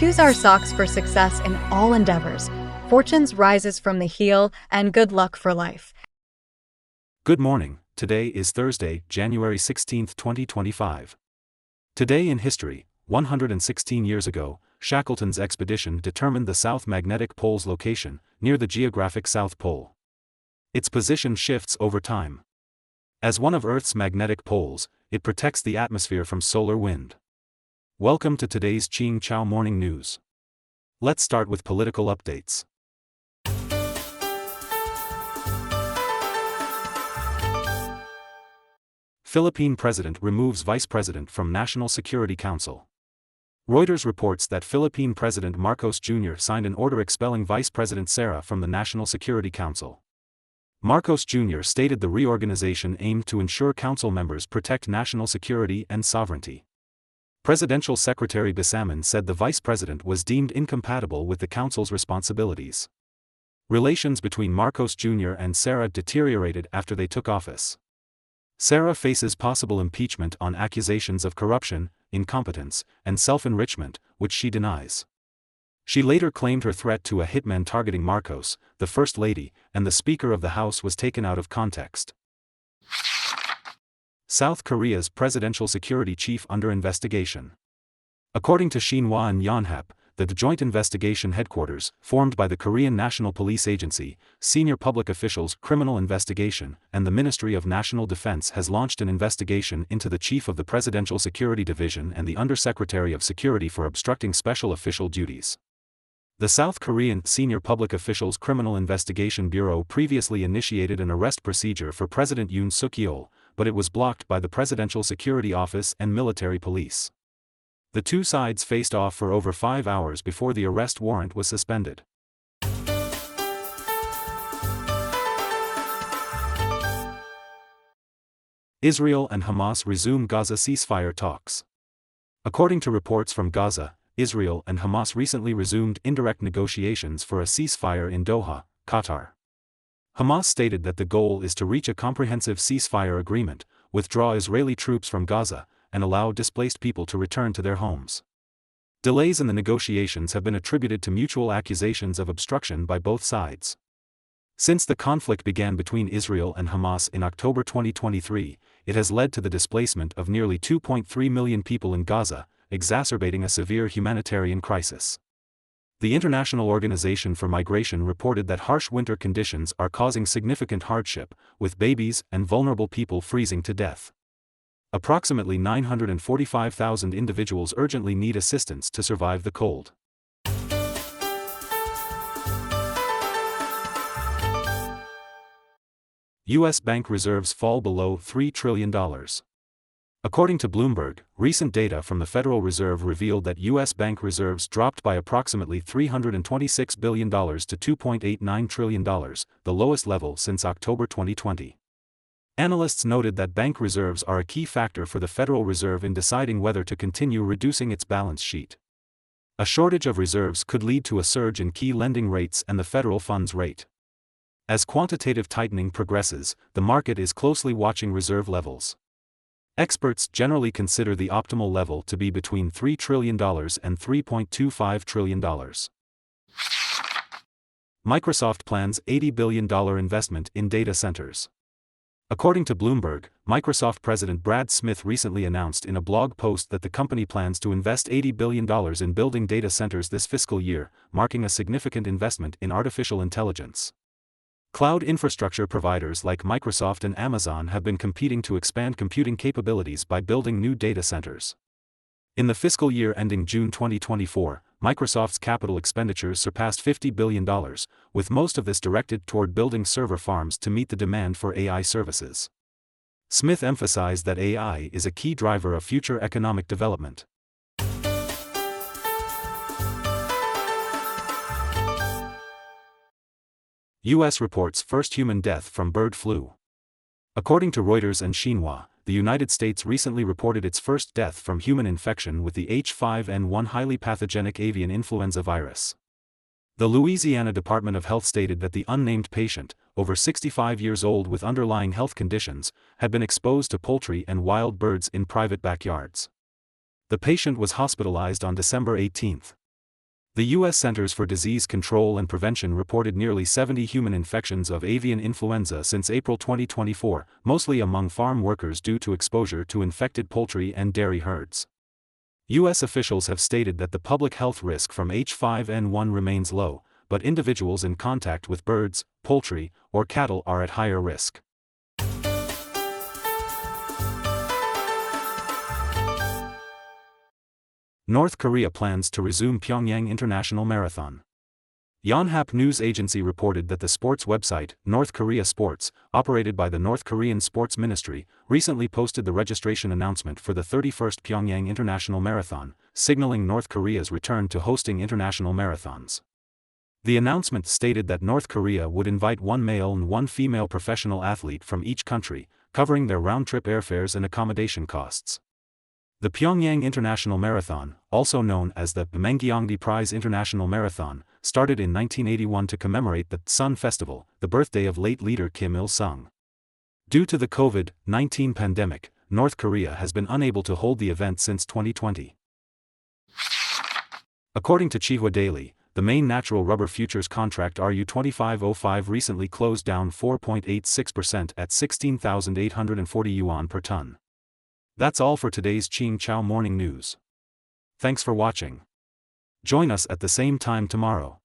choose our socks for success in all endeavors. Fortunes rises from the heel, and good luck for life. Good morning. Today is Thursday, January 16, 2025. Today in history, 116 years ago, Shackleton's expedition determined the South Magnetic Pole's location, near the geographic South Pole. Its position shifts over time. As one of Earth's magnetic poles, it protects the atmosphere from solar wind. Welcome to today's Ching Chow Morning News. Let's start with political updates. Philippine President removes Vice President from National Security Council. Reuters reports that Philippine President Marcos Jr. signed an order expelling Vice President Sara from the National Security Council. Marcos Jr. stated the reorganization aimed to ensure council members protect national security and sovereignty. Presidential Secretary Bisamin said the vice president was deemed incompatible with the council's responsibilities. Relations between Marcos Jr. and Sara deteriorated after they took office. Sara faces possible impeachment on accusations of corruption, incompetence, and self-enrichment, which she denies. She later claimed her threat to a hitman targeting Marcos, the First Lady, and the Speaker of the House was taken out of context. South Korea's presidential security chief under investigation. According to Shinhwa and Yonhap, the Joint Investigation Headquarters, formed by the Korean National Police Agency, Senior Public Officials Criminal Investigation, and the Ministry of National Defense has launched an investigation into the chief of the Presidential Security Division and the Undersecretary of Security for obstructing special official duties. The South Korean Senior Public Officials Criminal Investigation Bureau previously initiated an arrest procedure for President Yoon Suk-yeol, but it was blocked by the Presidential Security Office and military police. The two sides faced off for over 5 hours before the arrest warrant was suspended. Israel and Hamas resume Gaza ceasefire talks. According to reports from Gaza, Israel and Hamas recently resumed indirect negotiations for a ceasefire in Doha, Qatar. Hamas stated that the goal is to reach a comprehensive ceasefire agreement, withdraw Israeli troops from Gaza, and allow displaced people to return to their homes. Delays in the negotiations have been attributed to mutual accusations of obstruction by both sides. Since the conflict began between Israel and Hamas in October 2023, it has led to the displacement of nearly 2.3 million people in Gaza, exacerbating a severe humanitarian crisis. The International Organization for Migration reported that harsh winter conditions are causing significant hardship, with babies and vulnerable people freezing to death. Approximately 945,000 individuals urgently need assistance to survive the cold. U.S. bank reserves fall below $3 trillion. According to Bloomberg, recent data from the Federal Reserve revealed that U.S. bank reserves dropped by approximately $326 billion to $2.89 trillion, the lowest level since October 2020. Analysts noted that bank reserves are a key factor for the Federal Reserve in deciding whether to continue reducing its balance sheet. A shortage of reserves could lead to a surge in key lending rates and the federal funds rate. As quantitative tightening progresses, the market is closely watching reserve levels. Experts generally consider the optimal level to be between $3 trillion and $3.25 trillion. Microsoft plans $80 billion investment in data centers. According to Bloomberg, Microsoft President Brad Smith recently announced in a blog post that the company plans to invest $80 billion in building data centers this fiscal year, marking a significant investment in artificial intelligence. Cloud infrastructure providers like Microsoft and Amazon have been competing to expand computing capabilities by building new data centers. In the fiscal year ending June 2024, Microsoft's capital expenditures surpassed $50 billion, with most of this directed toward building server farms to meet the demand for AI services. Smith emphasized that AI is a key driver of future economic development. U.S. reports first human death from bird flu. According to Reuters and Xinhua, the United States recently reported its first death from human infection with the H5N1 highly pathogenic avian influenza virus. The Louisiana Department of Health stated that the unnamed patient, over 65 years old with underlying health conditions, had been exposed to poultry and wild birds in private backyards. The patient was hospitalized on December 18. The U.S. Centers for Disease Control and Prevention reported nearly 70 human infections of avian influenza since April 2024, mostly among farm workers due to exposure to infected poultry and dairy herds. U.S. officials have stated that the public health risk from H5N1 remains low, but individuals in contact with birds, poultry, or cattle are at higher risk. North Korea plans to resume Pyongyang International Marathon. Yonhap News Agency reported that the sports website, North Korea Sports, operated by the North Korean Sports Ministry, recently posted the registration announcement for the 31st Pyongyang International Marathon, signaling North Korea's return to hosting international marathons. The announcement stated that North Korea would invite one male and one female professional athlete from each country, covering their round-trip airfares and accommodation costs. The Pyongyang International Marathon, also known as the Menggyeonggi Prize International Marathon, started in 1981 to commemorate the Sun Festival, the birthday of late leader Kim Il-sung. Due to the COVID-19 pandemic, North Korea has been unable to hold the event since 2020. According to Chihua Daily, the main natural rubber futures contract RU2505 recently closed down 4.86% at 16,840 yuan per ton. That's all for today's Qingchao Morning News. Thanks for watching. Join us at the same time tomorrow.